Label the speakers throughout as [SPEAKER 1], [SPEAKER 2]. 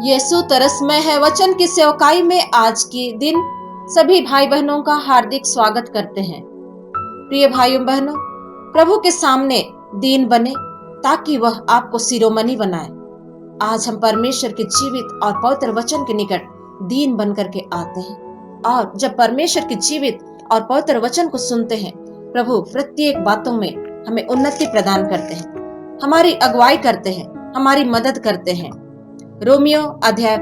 [SPEAKER 1] यीशु तरसमय है वचन की सेवकाई में आज के दिन सभी भाई बहनों का हार्दिक स्वागत करते हैं। प्रिय भाइयों बहनों, प्रभु के सामने दीन बने ताकि वह आपको शिरोमणि बनाए। आज हम परमेश्वर के जीवित और पवित्र वचन के निकट दीन बन करके आते हैं, और जब परमेश्वर के जीवित और पवित्र वचन को सुनते हैं, प्रभु प्रत्येक बातों में हमें उन्नति प्रदान करते हैं, हमारी अगुवाई करते हैं, हमारी मदद करते हैं। रोमियो अध्याय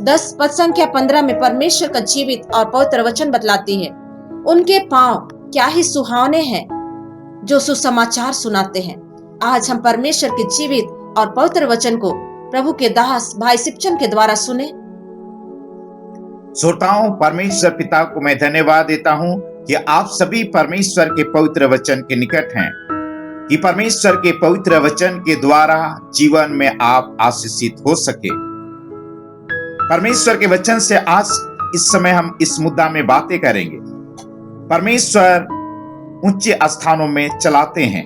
[SPEAKER 1] 10 पद संख्या 15 में परमेश्वर का जीवित और पवित्र वचन बतलाती है, उनके पांव क्या ही सुहावने हैं जो सुसमाचार सुनाते हैं। आज हम परमेश्वर के जीवित और पवित्र वचन को प्रभु के दास भाई सिप्चन के द्वारा सुने।
[SPEAKER 2] श्रोताओं, परमेश्वर पिता को मैं धन्यवाद देता हूं कि आप सभी परमेश्वर के पवित्र वचन के निकट हैं, कि परमेश्वर के पवित्र वचन के द्वारा जीवन में आप आशीषित हो सके। परमेश्वर के वचन से आज इस समय हम इस मुद्दा में बातें करेंगे। परमेश्वर ऊंचे स्थानों में चलाते हैं।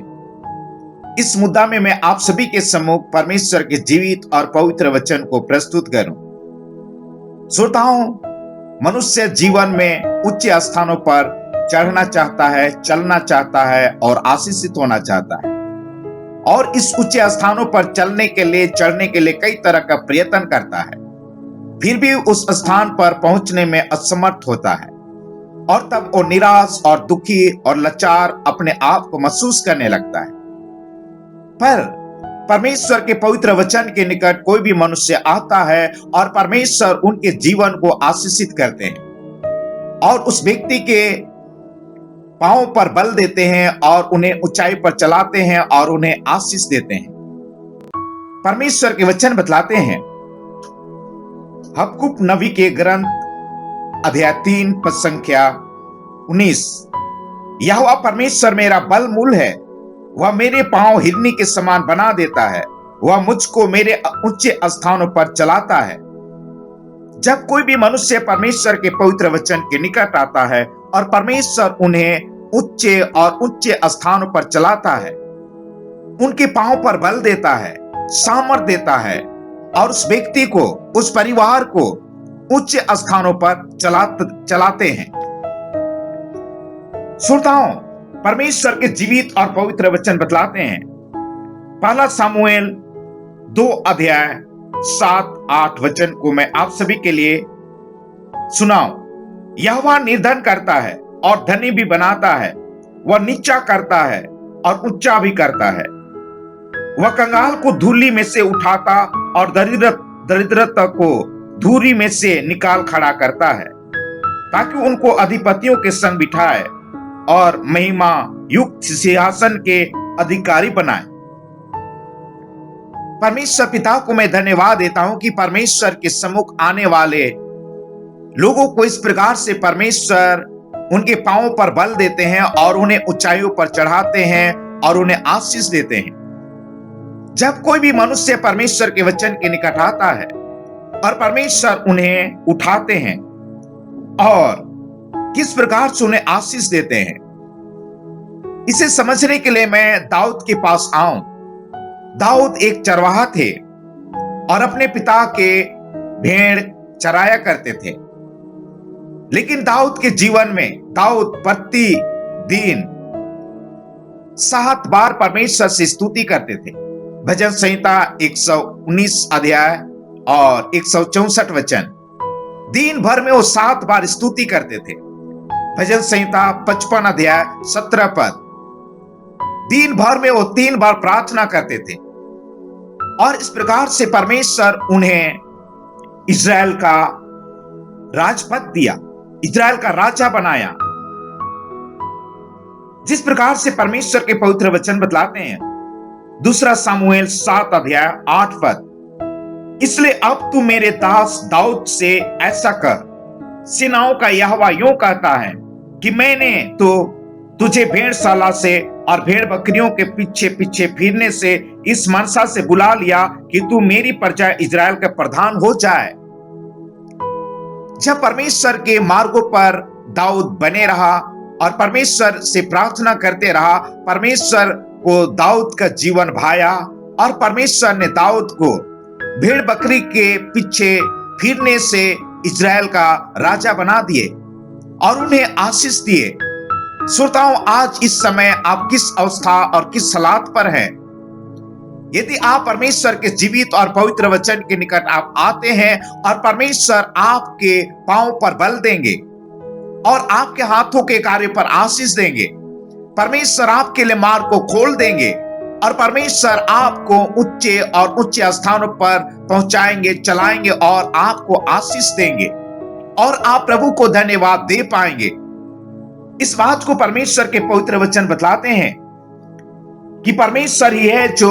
[SPEAKER 2] इस मुद्दा में मैं आप सभी के सम्मुख परमेश्वर के जीवित और पवित्र वचन को प्रस्तुत करूं। श्रोताओं, मनुष्य जीवन में उच्च स्थानों पर चढ़ना चाहता है, चलना चाहता है और आशीषित होना चाहता है, और इस उच्च स्थानों पर चलने के लिए, चढ़ने के लिए कई तरह का प्रयत्न करता है, फिर भी उस स्थान पर पहुंचने में असमर्थ होता है, और तब वो निराश और दुखी और लाचार अपने आप को महसूस करने लगता है। पर परमेश्वर के पवित्र वचन के निकट कोई भी मनुष्य आता है और परमेश्वर उनके जीवन को आशीषित करते हैं और उस व्यक्ति के पांव पर बल देते हैं और उन्हें ऊंचाई पर चलाते हैं और उन्हें आशीष देते हैं। परमेश्वर के वचन बतलाते हैं, हबक्कुक नबी के ग्रंथ अध्याय 3 पद संख्या 19, यहोवा परमेश्वर मेरा बल मूल है, वह मेरे पांव हिरनी के समान बना देता है, वह मुझको मेरे ऊंचे स्थानों पर चलाता है। जब कोई भी मनुष्य परमेश्वर के पवित्र वचन के निकट आता है और परमेश्वर उन्हें ऊंचे और ऊंचे स्थानों पर चलाता है, उनके पांव पर बल देता है, सामर्थ देता है, और उस व्यक्ति को, उस परिवार को उच्च स्थानों पर चलाते हैं। श्रोताओं, परमेश्वर के जीवित और पवित्र वचन बतलाते हैं। पहला सामुएल 2 अध्याय 7-8 वचन को मैं आप सभी के लिए सुनाऊं। यहोवा निर्धन करता है और धनी भी बनाता है, वह नीचा करता है और ऊंचा भी करता है। वह कंगाल को धूली में से उठाता और दरिद्रता को धूरी में से निकाल खड़ा करता है, ताकि उनको अधिपतियों के संग बिठाए और महिमा युक्त सिंहासन के अधिकारी बनाए। परमेश्वर पिता को मैं धन्यवाद देता हूं कि परमेश्वर के सम्मुख आने वाले लोगों को इस प्रकार से परमेश्वर उनके पांवों पर बल देते हैं और उन्हें ऊंचाइयों पर चढ़ाते हैं और उन्हें आशीष देते हैं। जब कोई भी मनुष्य परमेश्वर के वचन के निकट आता है और परमेश्वर उन्हें उठाते हैं और किस प्रकार से उन्हें आशीष देते हैं, इसे समझने के लिए मैं दाऊद के पास आऊं। दाऊद एक चरवाहा थे और अपने पिता के भेड़ चराया करते थे, लेकिन दाऊद के जीवन में दाऊद प्रति दिन 7 बार परमेश्वर से स्तुति करते थे। भजन संहिता 119 अध्याय और 164 वचन, दिन भर में वो 7 बार स्तुति करते थे। भजन संहिता 55 अध्याय 17 पद, दिन भर में वो 3 बार प्रार्थना करते थे, और इस प्रकार से परमेश्वर उन्हें इज़राइल का राजपद दिया, इज़राइल का राजा बनाया। जिस प्रकार से परमेश्वर के पवित्र वचन बतलाते हैं, दूसरा सामुएल 7 अध्याय 8 पद, इसलिए अब तू मेरे दास दाऊद से ऐसा कर, सेनाओं का यहोवा यूं कहता है कि मैंने तो तुझे भेड़शाला से और भेड़ बकरियों के पीछे पीछे फिरने से इस मनसा से बुला लिया कि तू मेरी प्रजा इज़राइल का प्रधान हो जाए। जब परमेश्वर के मार्गों पर दाऊद बने रहा और परमेश्वर से प्रार्थना करते रहा, परमेश्वर को दाऊद का जीवन भाया और परमेश्वर ने दाऊद को भेड़ बकरी के पीछे फिरने से इजराइल का राजा बना दिए और उन्हें आशीष दिए। श्रोताओं, आज इस समय आप किस अवस्था और किस हालात पर हैं? यदि आप परमेश्वर के जीवित और पवित्र वचन के निकट आप आते हैं और परमेश्वर आपके पांव पर बल देंगे और आपके हाथों के कार्य पर आशीष देंगे, परमेश्वर आपके लिए मार्ग को खोल देंगे और परमेश्वर आपको ऊंचे और ऊंचे स्थानों पर पहुंचाएंगे, चलाएंगे और आपको आशीष देंगे और आप प्रभु को धन्यवाद दे पाएंगे। इस बात को परमेश्वर के पवित्र वचन बतलाते हैं कि परमेश्वर ही है जो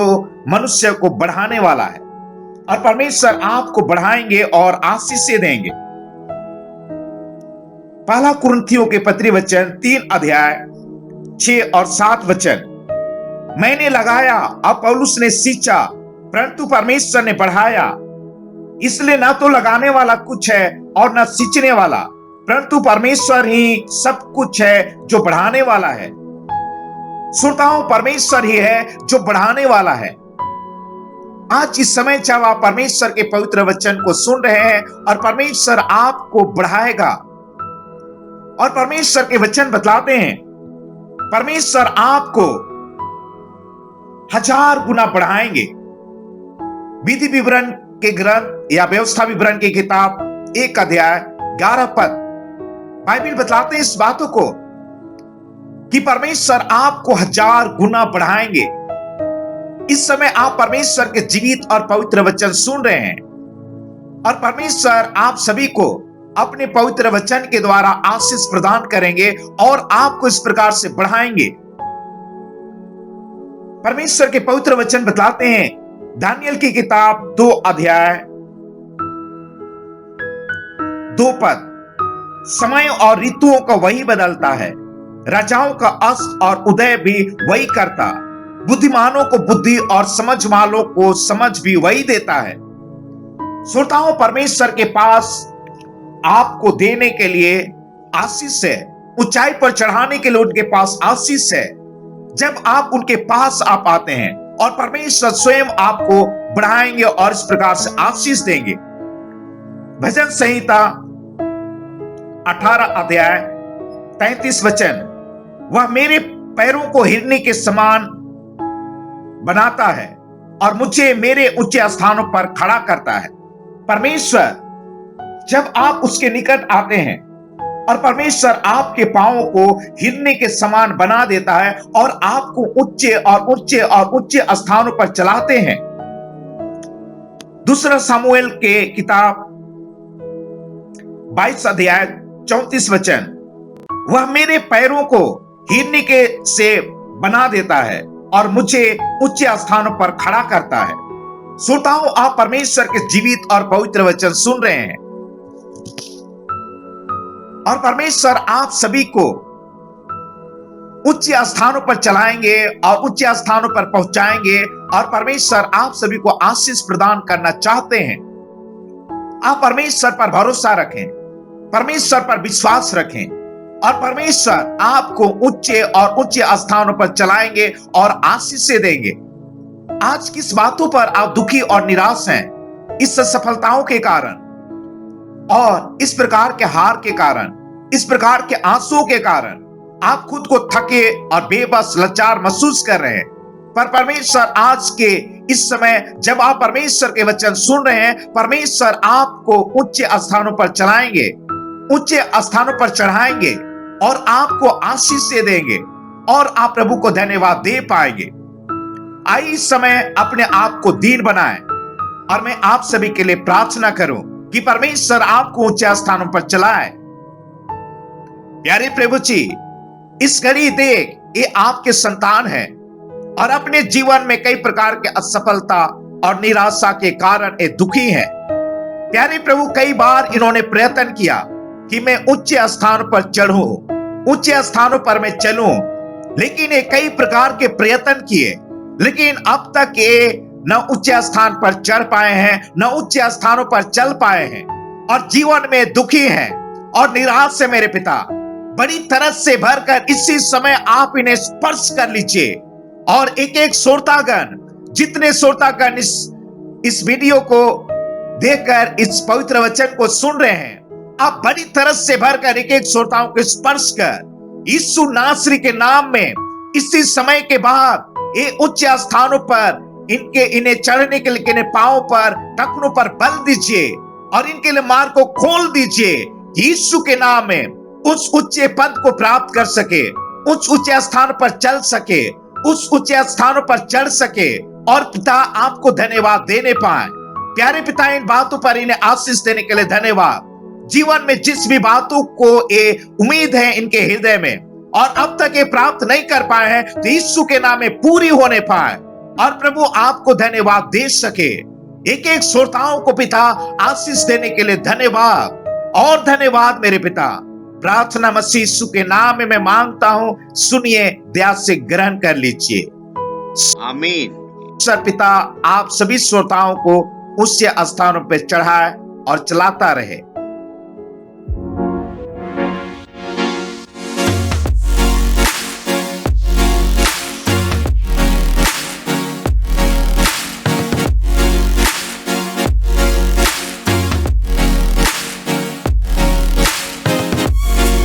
[SPEAKER 2] मनुष्य को बढ़ाने वाला है और परमेश्वर आपको बढ़ाएंगे और आशीष देंगे। पहला कुरिन्थियों के पत्री वचन 3 अध्याय 6 और 7 वचन, मैंने लगाया, अब पौलुस ने सींचा, परंतु परमेश्वर ने बढ़ाया। इसलिए न तो लगाने वाला कुछ है और न सींचने वाला, परंतु परमेश्वर ही सब कुछ है जो बढ़ाने वाला है। श्रोताओं, परमेश्वर ही है जो बढ़ाने वाला है। आज इस समय जब आप परमेश्वर के पवित्र वचन को सुन रहे हैं और परमेश्वर आपको बढ़ाएगा और परमेश्वर के वचन बतलाते हैं, परमेश्वर आपको 1000 गुना बढ़ाएंगे। विधि विवरण के ग्रंथ या व्यवस्था विवरण की किताब 1 अध्याय 11 पद, बाइबल बतलाते हैं इस बातों को कि परमेश्वर आपको 1000 गुना बढ़ाएंगे। इस समय आप परमेश्वर के जीवित और पवित्र वचन सुन रहे हैं और परमेश्वर आप सभी को अपने पवित्र वचन के द्वारा आशीष प्रदान करेंगे और आपको इस प्रकार से बढ़ाएंगे। परमेश्वर के पवित्र वचन बतलाते हैं, दानियल की किताब 2 अध्याय 2 पद, समय और ऋतुओं को वही बदलता है, राजाओं का अस्त और उदय भी वही करता, बुद्धिमानों को बुद्धि और समझ वालों को समझ भी वही देता है। श्रोताओं, परमेश्वर के पास आपको देने के लिए आशीष है, ऊंचाई पर चढ़ाने के लिए उनके पास आशीष है। जब आप उनके पास आप आते हैं और परमेश्वर स्वयं आपको बढ़ाएंगे और इस प्रकार से आशीष देंगे। भजन संहिता 18 अध्याय 33 वचन, वह मेरे पैरों को हिरनी के समान बनाता है और मुझे मेरे ऊंचे स्थानों पर खड़ा करता है। परमेश्वर जब आप उसके निकट आते हैं और परमेश्वर आपके पांवों को हिरनी के समान बना देता है और आपको ऊंचे और ऊंचे और ऊंचे स्थानों पर चलाते हैं। दूसरा सामुएल के किताब 22 अध्याय 34 वचन, वह मेरे पैरों को हिरनी के से बना देता है और मुझे ऊंचे स्थानों पर खड़ा करता है। श्रोताओं, आप परमेश्वर के जीवित और पवित्र वचन सुन रहे हैं और परमेश्वर आप सभी को उच्च स्थानों पर चलाएंगे और उच्च स्थानों पर पहुंचाएंगे और परमेश्वर आप सभी को आशीष प्रदान करना चाहते हैं। आप परमेश्वर पर भरोसा रखें, परमेश्वर पर विश्वास रखें और परमेश्वर आपको ऊंचे और ऊंचे स्थानों पर चलाएंगे और आशीष से देंगे। आज किस बातों पर आप दुखी और निराश हैं? इस सफलताओं के कारण और इस प्रकार के हार के कारण, इस प्रकार के आंसुओं के कारण आप खुद को थके और बेबस लाचार महसूस कर रहे हैं। पर परमेश्वर आज के इस समय जब आप परमेश्वर के वचन सुन रहे हैं, परमेश्वर आपको ऊंचे स्थानों पर चलाएंगे, ऊंचे स्थानों पर चढ़ाएंगे और आपको आशीष से देंगे और आप प्रभु को धन्यवाद दे पाएंगे। आइए इस समय अपने आप को दीन बनाएं और मैं आप सभी के लिए प्रार्थना करूं कि परमेश्वर आपको ऊंचे स्थानों पर चलाए। प्यारे प्रभु जी, इस घड़ी देख, ये आपके संतान हैं और अपने जीवन में कई प्रकार के असफलता और निराशा के कारण ये दुखी हैं। प्यारे प्रभु, कई बार इन्होंने प्रयत्न किया कि मैं ऊंचे स्थानों पर चढ़ूं, ऊंचे स्थानों पर मैं चलूं, लेकिन ये कई प्रकार के प्रयत्न किए, लेकिन अब तक ये न ऊंचे स्थान पर चढ़ पाए हैं, न ऊंचे स्थानों पर चल पाए हैं और जीवन में दुखी हैं और निराश है। मेरे पिता, बड़ी तरस से भरकर इसी समय आप इन्हें स्पर्श कर लीजिए और एक एक श्रोतागण, जितने श्रोतागण इस इस वीडियो को देखकर इस पवित्र वचन को सुन रहे हैं, आप बड़ी तरस से भरकर एक एक श्रोताओं को स्पर्श कर यीशु नासरी के नाम में इसी समय के बाद ये उच्च स्थानों पर इन्हें चढ़ने के लिए इन्हें पांव पर टखनों पर बल दीजिए और इनके लिए मार्ग को खोल दीजिए। यीशु के नाम में उस ऊंचे पद को प्राप्त कर सके, उस ऊंचे स्थान पर चल सके, उस ऊंचे स्थानों पर चढ़ सके और पिता आपको धन्यवाद देने पाए। प्यारे पिता, इन बातों पर इन्हें आशीष देने के लिए धन्यवाद। जीवन में जिस भी बातों को ये उम्मीद है इनके हृदय में और अब तक ये प्राप्त नहीं कर पाए हैं, तो यीशु के नाम में पूरी होने पाए और प्रभु आपको धन्यवाद दे सके। एक एक श्रोताओं को पिता आशीष देने के लिए धन्यवाद और धन्यवाद मेरे पिता। प्रार्थना मसीह यीशु के नाम में मैं मांगता हूं, सुनिए, दया से ग्रहण कर लीजिए, आमीन। सर पिता, आप सभी श्रोताओं को उच्च स्थानों पर चढ़ाए और चलाता रहे।